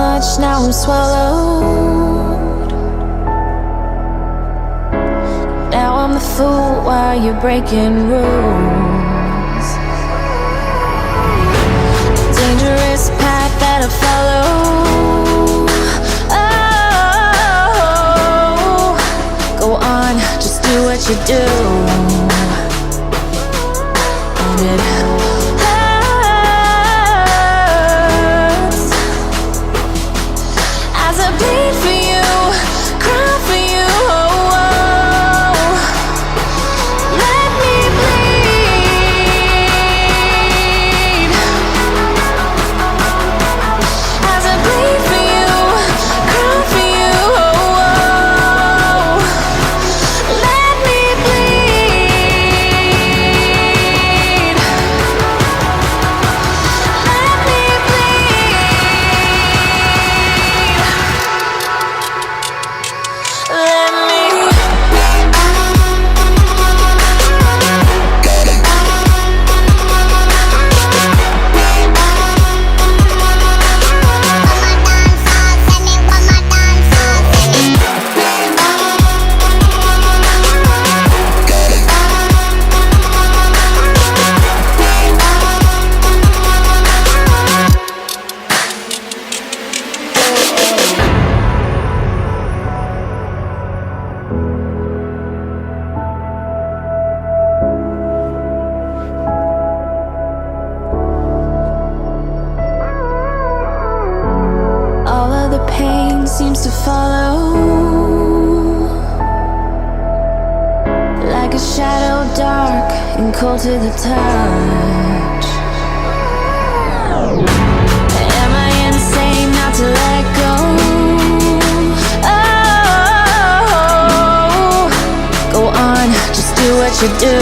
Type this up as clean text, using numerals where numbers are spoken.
much, now I'm swallowed. Now I'm the fool while you're breaking rules. Dangerous path that I follow. Oh, go on, just do what you do. And it hurts as I bleed for you, cry for you. Oh, oh. Let me bleed as I bleed for you, cry for you. Oh, oh. Let me bleed. Let me bleed. Let me. All of the pain seems to follow, like a shadow, dark and cold to the touch. Am I insane not to let go? Oh, go on, just do what you do.